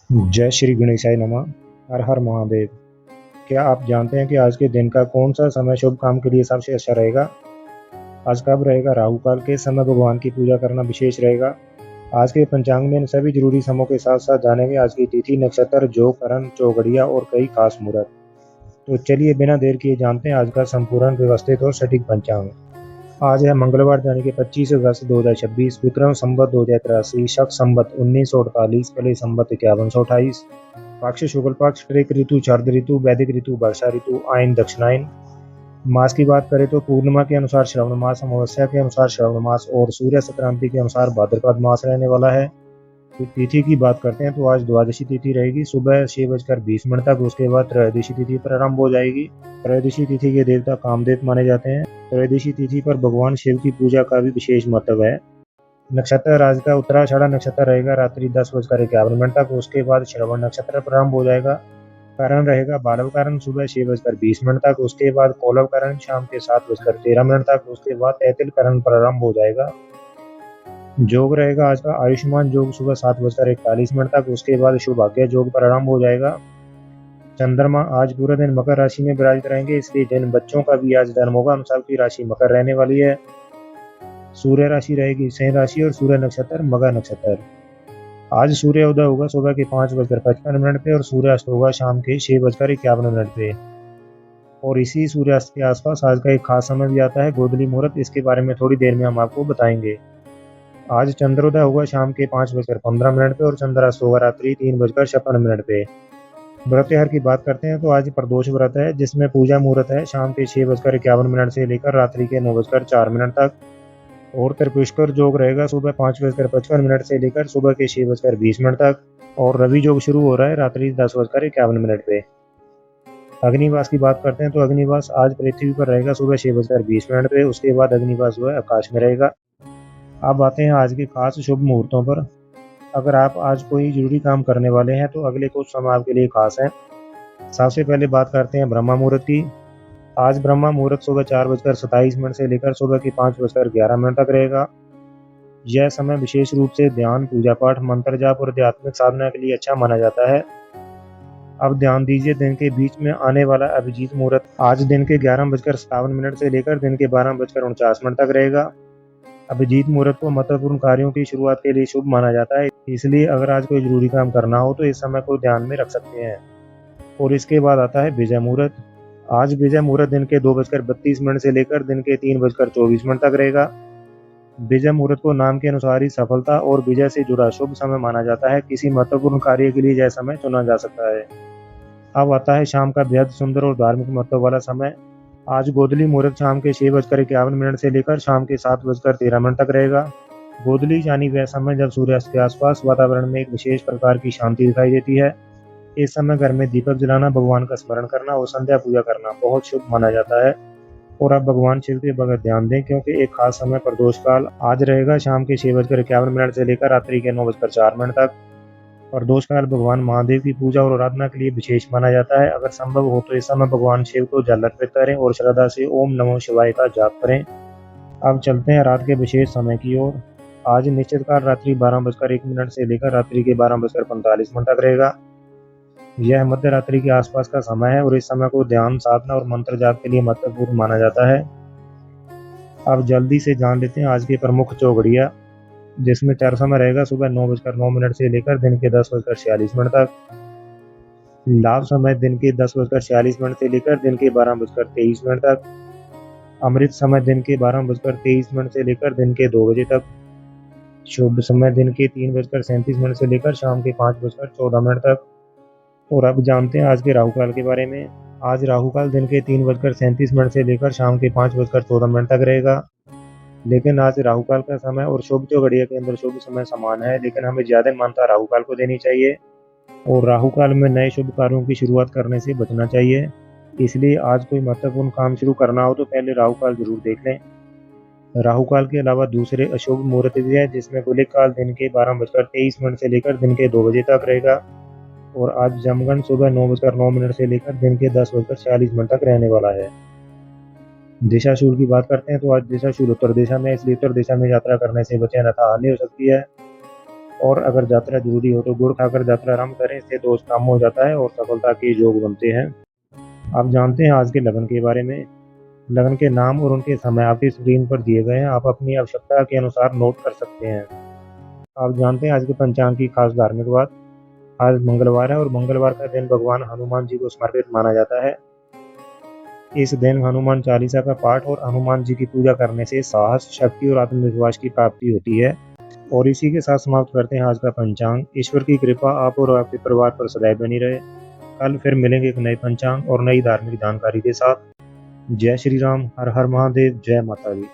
जय श्री गणेशाय नमः। हर हर महादेव। क्या आप जानते हैं कि आज के दिन का कौन सा समय शुभ काम के लिए सबसे अच्छा रहेगा? आज कब रहेगा राहु काल के समय भगवान की पूजा करना विशेष रहेगा। आज के पंचांग में इन सभी जरूरी समयों के साथ साथ जानेंगे आज की तिथि, नक्षत्र, जो करण, चौघड़िया और कई खास मुहूर्त। तो चलिए बिना देर किए जानते हैं आज का संपूर्ण व्यवस्थित और सटीक पंचांग। आज है मंगलवार यानी कि 25 अगस्त 2026, विक्रम संवत 2083, शक संवत 1948, कली संवत 5128, पक्ष शुक्ल पक्ष, ऋक ऋतु, शरद ऋतु, वैदिक ऋतु, वर्षा ऋतु, आयन दक्षिणायन। मास की बात करें तो पूर्णिमा के अनुसार श्रावण मास, अमावस्या के अनुसार श्रावण मास और सूर्य संक्रांति के अनुसार भाद्रपद मास रहने वाला है। तो तिथि की बात करते हैं तो आज द्वादशी तिथि रहेगी सुबह 6:20 तक। उसके बाद त्रयोदशी तिथि प्रारंभ हो जाएगी। त्रयोदशी तिथि के देवता कामदेव माने जाते हैं। त्रयोदशी तिथि पर भगवान शिव की पूजा का भी विशेष महत्व है। नक्षत्र आज का उत्तराषाढ़ा नक्षत्र रहेगा रात्रि 10:51 तक। उसके बाद श्रवण नक्षत्र प्रारंभ हो जाएगा। करण रहेगा बालव करण सुबह 6:20 तक। उसके बाद कौलव करण शाम के 7:13 तक। उसके बाद तैतिल करण प्रारंभ हो जाएगा। योग रहेगा आज का आयुष्मान योग सुबह 7:41 तक। उसके बाद सौभाग्य योग प्रारंभ हो जाएगा। चंद्रमा आज पूरा दिन मकर राशि में विराजित रहेंगे, इसलिए जिन बच्चों का भी आज जन्म होगा उन सबकी राशि मकर रहने वाली है। सूर्य राशि रहेगी सिंह राशि और सूर्य नक्षत्र मगर नक्षत्र। आज सूर्य उदय होगा सुबह के 5:55 पे और सूर्यास्त होगा शाम के 6:51 पे। और इसी सूर्यास्त के आसपास आज का एक खास समय भी आता है, गोधूली मुहूर्त। इसके बारे में थोड़ी देर में हम आपको बताएंगे। आज चंद्रोदय होगा शाम के 5:15 पे और चंद्रास्त होगा रात्रि 3:56 पे। व्रतहर की बात करते हैं तो आज प्रदोष व्रत है, जिसमें पूजा मुहूर्त है शाम के 6:51 से लेकर रात्रि के 9:04 तक। और त्रिपुष्कर योग रहेगा सुबह 5:55 से लेकर सुबह के 6:20 तक। और रवि योग शुरू हो रहा है रात्रि 10:51 पे। अग्निवास की बात करते हैं तो अग्निवास आज पृथ्वी पर रहेगा सुबह 6:20 पे। उसके बाद अग्निवास जो है आकाश में रहेगा। अब आते हैं आज के खास शुभ मुहूर्तों पर। अगर आप आज कोई जरूरी काम करने वाले हैं तो अगले कुछ समय आपके लिए खास है। सबसे पहले बात करते हैं ब्रह्मा मुहूर्त की। आज ब्रह्मा मुहूर्त सुबह 4:27 से लेकर सुबह के 5:11 तक रहेगा। यह समय विशेष रूप से ध्यान, पूजा पाठ, मंत्र जाप और आध्यात्मिक साधना के लिए अच्छा माना जाता है। अब ध्यान दीजिए दिन के बीच में आने वाला अभिजीत मुहूर्त आज दिन के 11:57 से लेकर दिन के 12:49 तक रहेगा। अभिजीत मुहूर्त को महत्वपूर्ण कार्यों की शुरुआत के लिए शुभ माना जाता है, इसलिए अगर आज कोई जरूरी काम करना हो तो इस समय को ध्यान में रख सकते हैं। और इसके बाद आता है विजय मुहूर्त। आज विजय मुहूर्त दिन के 2:32 से लेकर दिन के 3:24 तक रहेगा। विजय मुहूर्त को नाम के अनुसार ही सफलता और विजय से जुड़ा शुभ समय माना जाता है। किसी महत्वपूर्ण कार्य के लिए यह समय चुना जा सकता है। अब आता है शाम का बेहद सुंदर और धार्मिक महत्व वाला समय। आज गोधूली मुहूर्त शाम के 6:51 से लेकर शाम के 7:13 तक रहेगा। गोधूली यानी वह समय जब सूर्यास्त के आसपास वातावरण में एक विशेष प्रकार की शांति दिखाई देती है। इस समय घर में दीपक जलाना, भगवान का स्मरण करना और संध्या पूजा करना बहुत शुभ माना जाता है। और अब भगवान शिव के बगैर ध्यान दें, क्योंकि एक खास समय प्रदोष काल आज रहेगा शाम के 6:51 से लेकर रात्रि के 9:04 तक। प्रदोष काल भगवान महादेव की पूजा और आराधना के लिए विशेष माना जाता है। अगर संभव हो तो इस समय भगवान शिव को जल अर्पित करें और श्रद्धा से ओम नमो शिवाय का जाप करें। अब चलते हैं रात के विशेष समय की ओर। आज निश्चित काल रात्रि 12:01 से लेकर रात्रि के 12:45 तक रहेगा। यह मध्य रात्रि के आसपास का समय है और इस समय को ध्यान, साधना और मंत्र जाप के लिए महत्वपूर्ण माना जाता है। अब जल्दी से जान लेते हैं आज के प्रमुख चौघड़िया, जिसमें चार समय रहेगा सुबह 9:09 से लेकर दिन के 10:46 तक। लाभ समय दिन के 10:46 से लेकर दिन के 12:23 तक। अमृत समय दिन के 12:23 से लेकर दिन के 2 बजे तक। शुभ समय दिन के 3:37 से लेकर शाम के 5:14 तक। और अब जानते हैं आज के राहु काल के बारे में। आज राहु काल दिन के 3:37 से लेकर शाम के 5:14 तक रहेगा। लेकिन आज राहु काल का समय और शुभ चौघड़िया के अंदर शुभ समय समान है, लेकिन हमें ज्यादा मानता राहु काल को देनी चाहिए। और राहु काल में नए शुभ कार्यों की शुरुआत करने से बचना चाहिए। इसलिए आज कोई महत्वपूर्ण काम शुरू करना हो तो पहले राहु काल जरूर देख लें। राहु काल के अलावा दूसरे अशुभ मुहूर्त भी है, जिसमें गुलिक काल दिन के 12:23 से लेकर दिन के 2 बजे तक रहेगा। और आज जमगंड सुबह 9:09 से लेकर दिन के 10:46 तक रहने वाला है। दिशाशूल की बात करते हैं तो आज दिशाशूल उत्तर दिशा में, इसलिए उत्तर दिशा में यात्रा करने से बचें, अन्यथा हानि हो सकती है। और अगर यात्रा जरूरी हो तो गुड़ खाकर यात्रा आरंभ करें, इससे दोष काम हो जाता है और सफलता के योग बनते हैं। आप जानते हैं आज के लगन के बारे में? लगन के नाम और उनके समय आपकी स्क्रीन पर दिए गए हैं, आप अपनी आवश्यकता के अनुसार नोट कर सकते हैं। आप जानते हैं आज के पंचांग की खास धार्मिक बात? आज मंगलवार है और मंगलवार का दिन भगवान हनुमान जी को समर्पित माना जाता है। इस दिन हनुमान चालीसा का पाठ और हनुमान जी की पूजा करने से साहस, शक्ति और आत्मविश्वास की प्राप्ति होती है। और इसी के साथ समाप्त करते हैं आज का पंचांग। ईश्वर की कृपा आप और आपके परिवार पर सदैव बनी रहे। कल फिर मिलेंगे एक नए पंचांग और नई धार्मिक जानकारी के साथ। जय श्री राम, हर हर महादेव, जय माता दी।